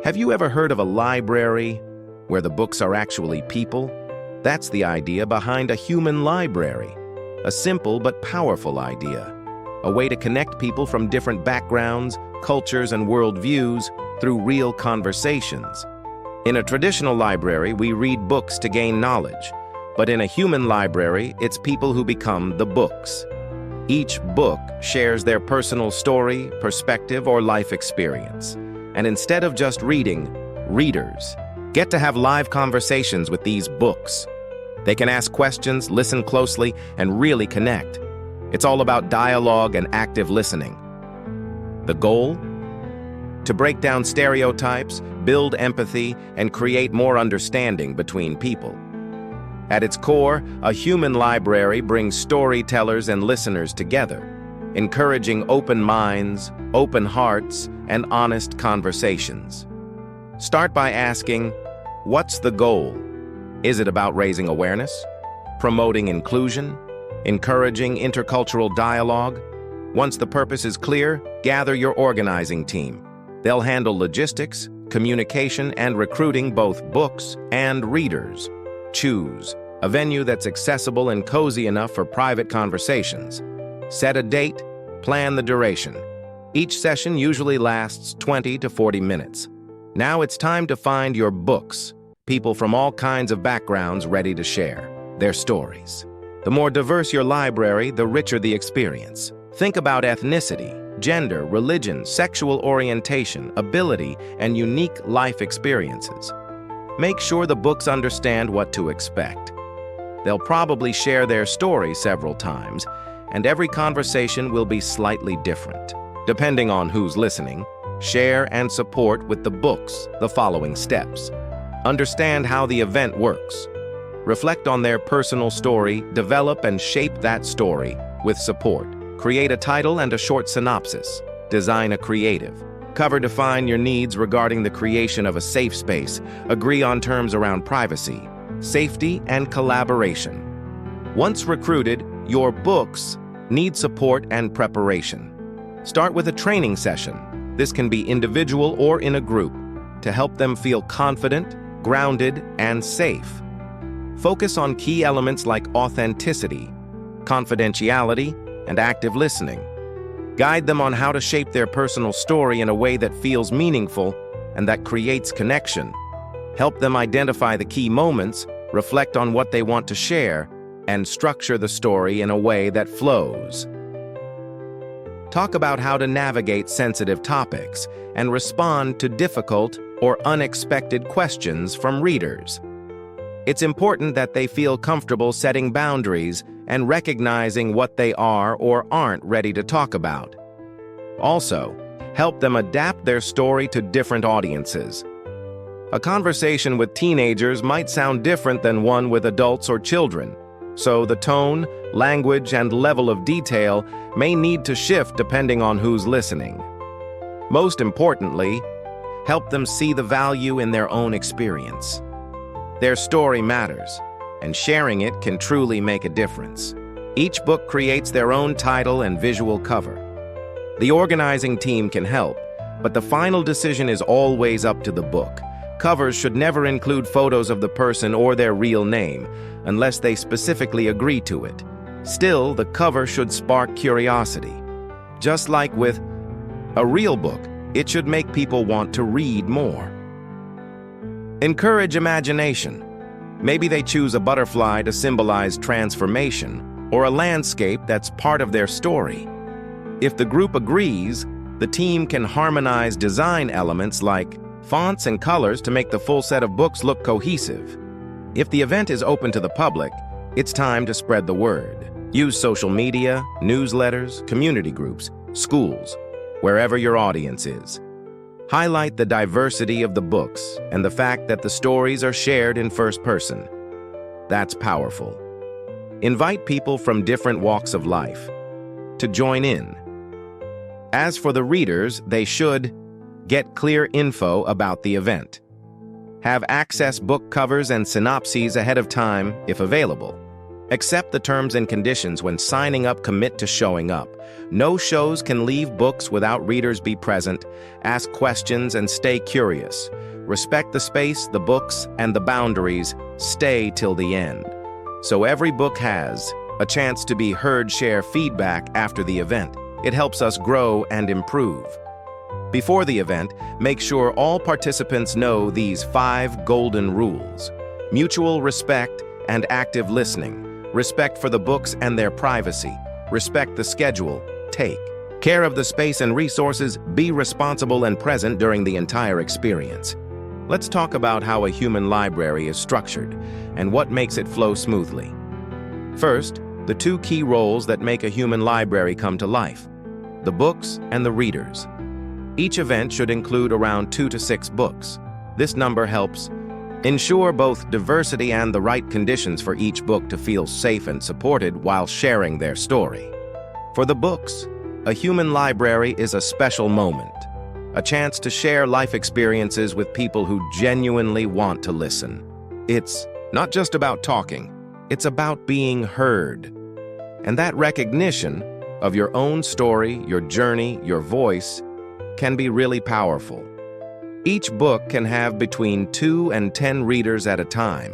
Have you ever heard of a library where the books are actually people? That's the idea behind a human library. A simple but powerful idea. A way to connect people from different backgrounds, cultures, and worldviews through real conversations. In a traditional library, we read books to gain knowledge. But in a human library, it's people who become the books. Each book shares their personal story, perspective, or life experience. And instead of just reading, readers get to have live conversations with these books. They can ask questions, listen closely, and really connect. It's all about dialogue and active listening. The goal? To break down stereotypes, build empathy, and create more understanding between people. At its core, a human library brings storytellers and listeners together, encouraging open minds, open hearts, and honest conversations. Start by asking, what's the goal? Is it about raising awareness, promoting inclusion, encouraging intercultural dialogue? Once the purpose is clear, gather your organizing team. They'll handle logistics, communication, and recruiting both books and readers. Choose a venue that's accessible and cozy enough for private conversations. Set a date, plan the duration. Each session usually lasts 20 to 40 minutes. Now it's time to find your books, people from all kinds of backgrounds ready to share their stories. The more diverse your library, the richer the experience. Think about ethnicity, gender, religion, sexual orientation, ability, and unique life experiences. Make sure the books understand what to expect. They'll probably share their story several times, and every conversation will be slightly different. Depending on who's listening, share and support with the books the following steps. Understand how the event works. Reflect on their personal story, develop and shape that story with support. Create a title and a short synopsis. Design a creative. Cover define your needs regarding the creation of a safe space. Agree on terms around privacy, safety, and collaboration. Once recruited, your books need support and preparation. Start with a training session. This can be individual or in a group to help them feel confident, grounded, and safe. Focus on key elements like authenticity, confidentiality, and active listening. Guide them on how to shape their personal story in a way that feels meaningful and that creates connection. Help them identify the key moments, reflect on what they want to share, and structure the story in a way that flows. Talk about how to navigate sensitive topics and respond to difficult or unexpected questions from readers. It's important that they feel comfortable setting boundaries and recognizing what they are or aren't ready to talk about. Also, help them adapt their story to different audiences. A conversation with teenagers might sound different than one with adults or children, so the tone, language, and level of detail may need to shift depending on who's listening. Most importantly, help them see the value in their own experience. Their story matters, and sharing it can truly make a difference. Each book creates their own title and visual cover. The organizing team can help, but the final decision is always up to the book. Covers should never include photos of the person or their real name, unless they specifically agree to it. Still, the cover should spark curiosity. Just like with a real book, it should make people want to read more. Encourage imagination. Maybe they choose a butterfly to symbolize transformation, or a landscape that's part of their story. If the group agrees, the team can harmonize design elements like fonts and colors to make the full set of books look cohesive. If the event is open to the public, it's time to spread the word. Use social media, newsletters, community groups, schools, wherever your audience is. Highlight the diversity of the books and the fact that the stories are shared in first person. That's powerful. Invite people from different walks of life to join in. As for the readers, they should get clear info about the event. Have access book covers and synopses ahead of time if available. Accept the terms and conditions when signing up. Commit to showing up. No shows can leave books without readers. Be present, ask questions, and stay curious. Respect the space, the books, and the boundaries. Stay till the end. So every book has a chance to be heard. Share feedback after the event. It helps us grow and improve. Before the event, make sure all participants know these 5 golden rules: mutual respect and active listening, respect for the books and their privacy, respect the schedule, take care of the space and resources, be responsible and present during the entire experience. Let's talk about how a human library is structured and what makes it flow smoothly. First, the 2 key roles that make a human library come to life: the books and the readers. Each event should include around 2 to 6 books. This number helps ensure both diversity and the right conditions for each book to feel safe and supported while sharing their story. For the books, a human library is a special moment, a chance to share life experiences with people who genuinely want to listen. It's not just about talking, it's about being heard. And that recognition of your own story, your journey, your voice, can be really powerful. Each book can have between 2 and 10 readers at a time.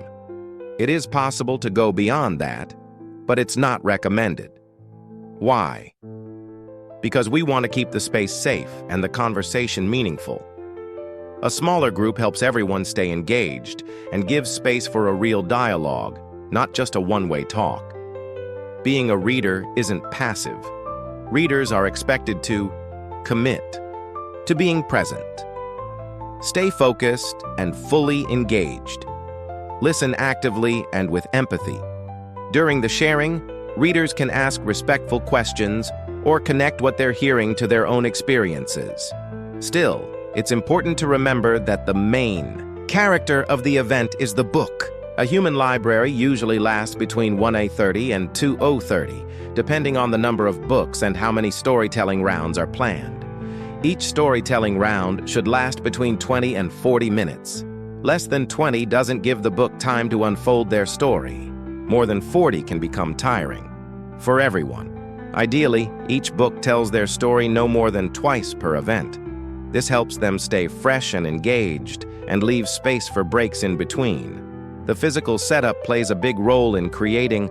It is possible to go beyond that, but it's not recommended. Why? Because we want to keep the space safe and the conversation meaningful. A smaller group helps everyone stay engaged and gives space for a real dialogue, not just a one-way talk. Being a reader isn't passive. Readers are expected to commit to being present. Stay focused and fully engaged. Listen actively and with empathy. During the sharing, readers can ask respectful questions or connect what they're hearing to their own experiences. Still, it's important to remember that the main character of the event is the book. A human library usually lasts between 1:30 and 2:30, depending on the number of books and how many storytelling rounds are planned. Each storytelling round should last between 20 and 40 minutes. Less than 20 doesn't give the book time to unfold their story. More than 40 can become tiring. For everyone. Ideally, each book tells their story no more than twice per event. This helps them stay fresh and engaged and leaves space for breaks in between. The physical setup plays a big role in creating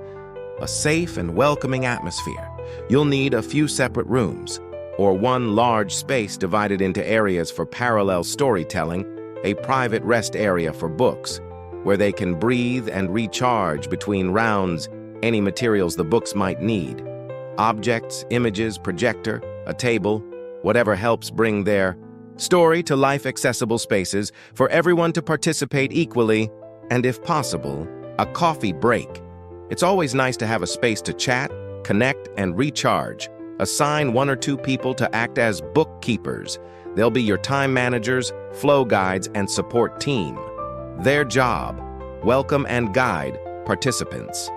a safe and welcoming atmosphere. You'll need a few separate rooms, or one large space divided into areas for parallel storytelling, a private rest area for books, where they can breathe and recharge between rounds, any materials the books might need. Objects, images, projector, a table, whatever helps bring their story to life. Accessible spaces for everyone to participate equally, and if possible, a coffee break. It's always nice to have a space to chat, connect, and recharge. Assign 1 or 2 people to act as bookkeepers. They'll be your time managers, flow guides, and support team. Their job: welcome and guide participants.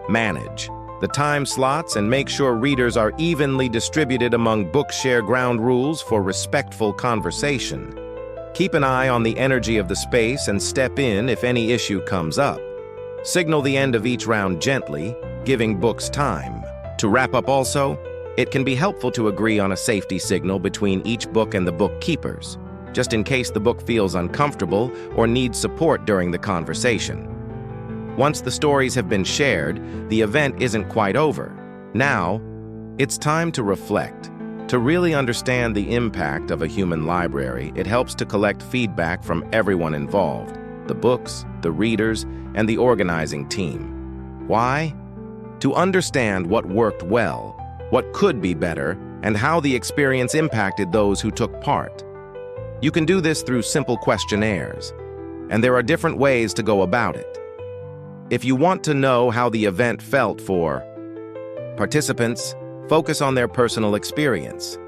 Manage the time slots and make sure readers are evenly distributed among books. Share ground rules for respectful conversation. Keep an eye on the energy of the space and step in if any issue comes up. Signal the end of each round gently, giving books time to wrap up. Also, it can be helpful to agree on a safety signal between each book and the bookkeepers, just in case the book feels uncomfortable or needs support during the conversation. Once the stories have been shared, the event isn't quite over. Now, it's time to reflect. To really understand the impact of a human library, it helps to collect feedback from everyone involved: the books, the readers, and the organizing team. Why? To understand what worked well, what could be better, and how the experience impacted those who took part. You can do this through simple questionnaires, and there are different ways to go about it. If you want to know how the event felt for participants, focus on their personal experience.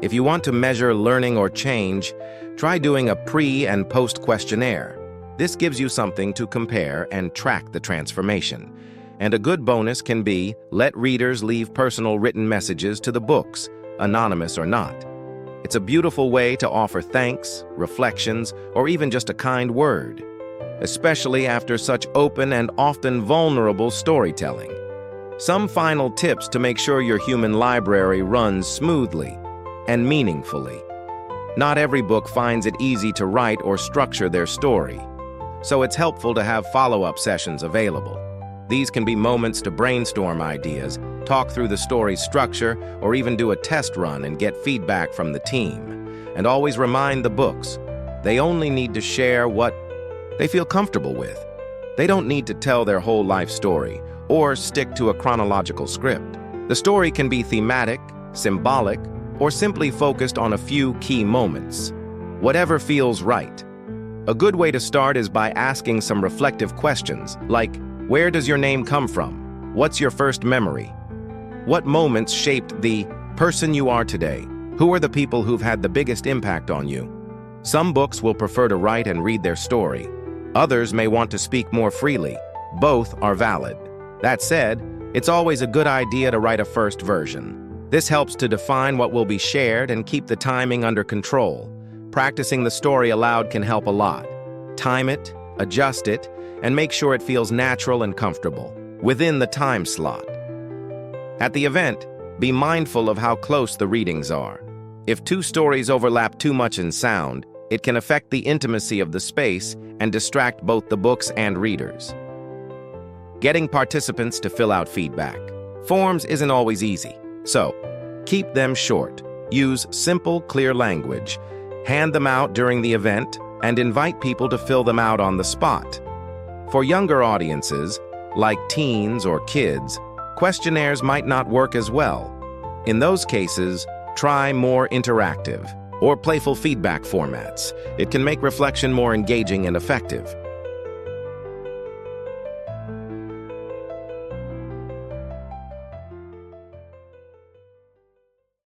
If you want to measure learning or change, try doing a pre- and post-questionnaire. This gives you something to compare and track the transformation. And a good bonus can be, let readers leave personal written messages to the books, anonymous or not. It's a beautiful way to offer thanks, reflections, or even just a kind word. especially after such open and often vulnerable storytelling. Some final tips to make sure your human library runs smoothly and meaningfully. Not every book finds it easy to write or structure their story, so it's helpful to have follow-up sessions available. These can be moments to brainstorm ideas, talk through the story's structure, or even do a test run and get feedback from the team. And always remind the books, they only need to share what they feel comfortable with. They don't need to tell their whole life story or stick to a chronological script. The story can be thematic, symbolic, or simply focused on a few key moments. Whatever feels right. A good way to start is by asking some reflective questions, like, where does your name come from? What's your first memory? What moments shaped the person you are today? Who are the people who've had the biggest impact on you? Some books will prefer to write and read their story. Others may want to speak more freely. Both are valid. That said, it's always a good idea to write a first version. This helps to define what will be shared and keep the timing under control. Practicing the story aloud can help a lot. Time it, adjust it, and make sure it feels natural and comfortable, within the time slot. At the event, be mindful of how close the readings are. If two stories overlap too much in sound, it can affect the intimacy of the space and distract both the books and readers. Getting participants to fill out feedback. Forms isn't always easy, so keep them short. Use simple, clear language. Hand them out during the event and invite people to fill them out on the spot. For younger audiences, like teens or kids, questionnaires might not work as well. In those cases, try more interactive or playful feedback formats. It can make reflection more engaging and effective.